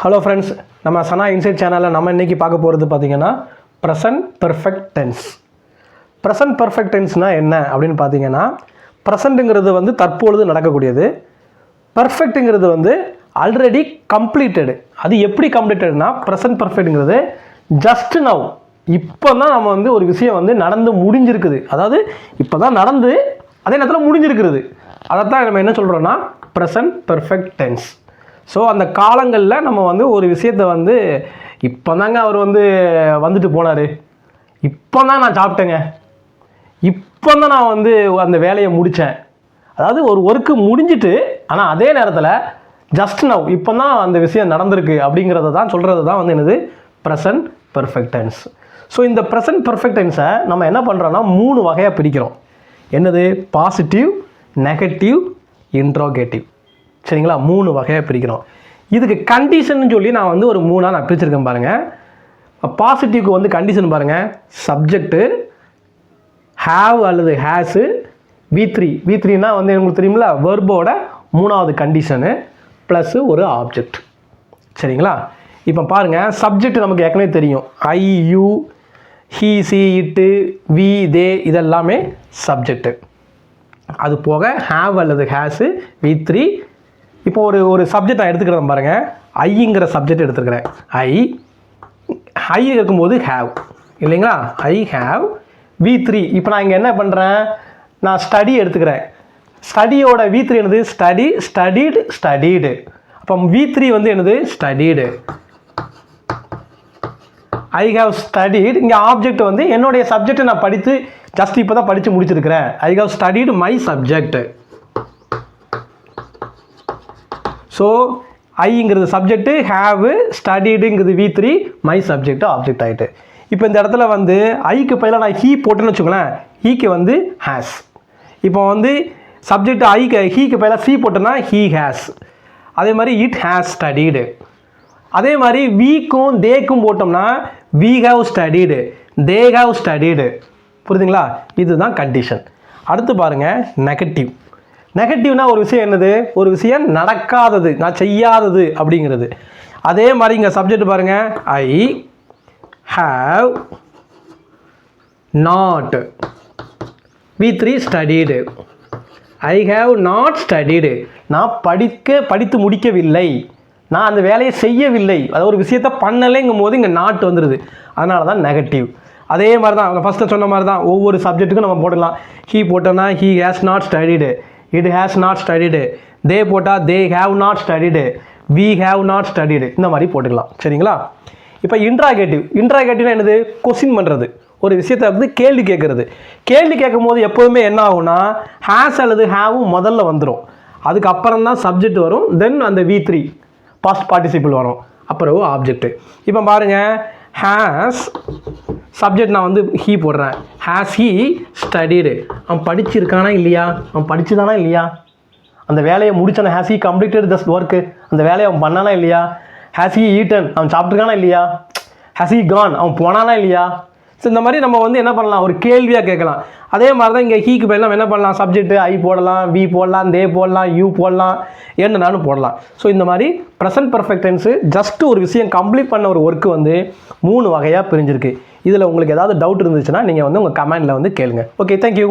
Hello friends, நம்ம சனா inside சேனலில் நம்ம இன்றைக்கி பார்க்க போகிறது பார்த்திங்கன்னா present perfect tense. Present perfect டென்ஸ்னால் என்ன அப்படின்னு பார்த்தீங்கன்னா, ப்ரெசண்ட்டுங்கிறது வந்து தற்பொழுது நடக்கக்கூடியது, பர்ஃபெக்ட்டுங்கிறது வந்து ஆல்ரெடி கம்ப்ளீட்டடு. அது எப்படி கம்ப்ளீட்டட்னா, ப்ரெசன்ட் பர்ஃபெக்ட்டுங்கிறது ஜஸ்ட் நவ், இப்போ தான் நம்ம வந்து ஒரு விஷயம் வந்து நடந்து முடிஞ்சிருக்குது. அதாவது இப்போ தான் நடந்து அதே நேரத்தில் முடிஞ்சிருக்கிறது. அதைத்தான் நம்ம என்ன சொல்கிறோன்னா ப்ரெசன்ட் பெர்ஃபெக்ட் டென்ஸ். ஸோ அந்த காலங்களில் நம்ம வந்து ஒரு விஷயத்தை வந்து இப்போ தாங்க அவர் வந்து வந்துட்டு போனார், இப்போ தான் நான் சாப்பிட்டேங்க, இப்போ தான் நான் வந்து அந்த வேலையை முடித்தேன். அதாவது ஒரு ஒர்க்கு முடிஞ்சிட்டு ஆனால் அதே நேரத்தில் ஜஸ்ட் நவ் இப்போ தான் அந்த விஷயம் நடந்திருக்கு அப்படிங்கிறத தான் சொல்கிறது தான் வந்து என்னது ப்ரெசன்ட் பெர்ஃபெக்ட் டென்ஸ். ஸோ இந்த ப்ரெசன்ட் பெர்ஃபெக்ட் டென்ஸை நம்ம என்ன பண்ணுறோன்னா 3 வகையாக பிரிக்கிறோம். என்னது? Positive, negative, interrogative. சரிங்களா? 3 வகையாக பிரிக்கிறோம். இதுக்கு கண்டிஷன் சொல்லி நான் வந்து ஒரு 3ஆக நான் பிரிச்சிருக்கேன் பாருங்கள். பாசிட்டிவ்க்கு வந்து கண்டிஷன் பாருங்கள், சப்ஜெக்டு, ஹேவ் அல்லது ஹேஸு, V3னா வந்து உங்களுக்கு தெரியுங்களா, வெர்போட 3வது கண்டிஷனு ப்ளஸ்ஸு ஒரு ஆப்ஜெக்ட். சரிங்களா? இப்போ பாருங்கள், சப்ஜெக்ட் நமக்கு ஏற்கனவே தெரியும், ஐ, யூ, ஹீ, சி, இட்டு, வி, தே, இதெல்லாமே சப்ஜெக்டு. அது போக ஹேவ் அல்லது ஹேஸு, V3. இப்போ ஒரு சப்ஜெக்ட் நான் எடுத்துக்கிறேன் பாருங்கள், ஐங்கிற சப்ஜெக்ட் எடுத்துக்கிறேன். ஐ இருக்கும்போது ஹேவ் இல்லைங்களா, ஐ ஹேவ். V3 இப்போ நான் இங்கே என்ன பண்ணுறேன், நான் ஸ்டடி எடுத்துக்கிறேன். ஸ்டடியோட V3 என்னது? Study, studied, studied. அப்போ V3 வந்து என்னது? ஸ்டடீடு. I have studied. இங்கே ஆப்ஜெக்ட் வந்து என்னுடைய சப்ஜெக்டை நான் படித்து ஜஸ்ட் இப்போ தான் படித்து முடிச்சிருக்கிறேன். I have studied my subject. So ஐங்கிறது சப்ஜெக்டு, ஹேவு, ஸ்டடீடுங்கிறது V3, மை சப்ஜெக்ட் ஆப்ஜெக்ட் ஆகிட்டு. இப்போ இந்த இடத்துல வந்து ஐக்கு பதிலாக நான் ஹீ போட்டேன்னு வச்சுக்கோங்களேன், ஹீக்கு வந்து ஹேஸ். இப்போ வந்து சப்ஜெக்ட் ஐக்கு ஹீக்கு பதிலாக சி போட்டோன்னா ஹீ ஹேஸ். அதே மாதிரி இட் ஹேஸ் ஸ்டடீடு. அதே மாதிரி வீக்கும் தேக்கும் போட்டோம்னா we have studied, they have studied. புரியுதுங்களா? இதுதான் கண்டிஷன். அடுத்து பாருங்கள், நெகட்டிவ். நெகட்டிவ்னா ஒரு விஷயம் என்னது? ஒரு விஷயம் நடக்காதது, நான் செய்யாதது அப்படிங்கிறது. அதே மாதிரி இங்கே சப்ஜெக்ட் பாருங்கள், I have not, V3 studied. I have not studied. நான் படித்து முடிக்கவில்லை, நான் அந்த வேலையை செய்யவில்லை, அது ஒரு விஷயத்தை பண்ணலைங்கும் போது இங்கே நாட் வந்துடுது. அதனால தான் நெகட்டிவ். அதே மாதிரி தான் ஃபஸ்ட்டு சொன்ன மாதிரி தான் ஒவ்வொரு சப்ஜெக்ட்டுக்கும் நம்ம போடலாம். ஹீ போட்டோன்னா he has not studied, it has not studied. They போட்டால் they have not studied, we have not studied. இந்த மாதிரி போட்டுக்கலாம். சரிங்களா? இப்போ இன்ட்ராகேட்டிவ்னா என்னது? கொஸ்டின் பண்ணுறது, ஒரு விஷயத்தை வந்து கேள்வி கேட்குறது. கேள்வி கேட்கும் போது எப்போதுமே என்ன ஆகும்னா ஹேஸ் அல்லது ஹேவும் முதல்ல வந்துடும், அதுக்கப்புறம் தான் சப்ஜெக்ட் வரும், தென் அந்த V3 பாஸ்ட் பார்ட்டிசிபிள் வரும், அப்புறம் ஆப்ஜெக்ட். இப்போ பாருங்கள், ஹேஸ் சப்ஜெக்ட் நான் வந்து ஹீ போடுறேன், ஹேஸ் ஹீ ஸ்டடீடு. அவன் படிச்சிருக்கானா இல்லையா, அவன் படிச்சுதானா இல்லையா, அந்த வேலையை முடிச்சானா, has he completed this work, அந்த வேலையை அவன் பண்ணானா இல்லையா, ஹேஸ் ஹீ ஈட்டன், அவன் சாப்பிட்ருக்கானா இல்லையா, ஹேஸ் ஹீ கான், அவன் போனானா இல்லையா. ஸோ இந்த மாதிரி நம்ம வந்து என்ன பண்ணலாம், ஒரு கேள்வியாக கேட்கலாம். அதே மாதிரி தான் இங்கே ஹீக்கு போய் நம்ம என்ன பண்ணலாம், சப்ஜெக்ட் ஐ போடலாம், வி போடலாம், தே போடலாம், யூ போடலாம், என்னன்னாலும் போடலாம். ஸோ இந்த மாதிரி ப்ரெசன்ட் பெர்ஃபெக்ட் டென்ஸு ஜஸ்ட் ஒரு விஷயம் கம்ப்ளீட் பண்ண ஒரு ஒர்க்கு வந்து 3 வகையாக பிரிஞ்சிருக்கு. இதில் உங்களுக்கு ஏதாவது டவுட் இருந்துச்சுன்னா நீங்கள் வந்து உங்கள் கமெண்டில் வந்து கேளுங்க. Okay, thank you.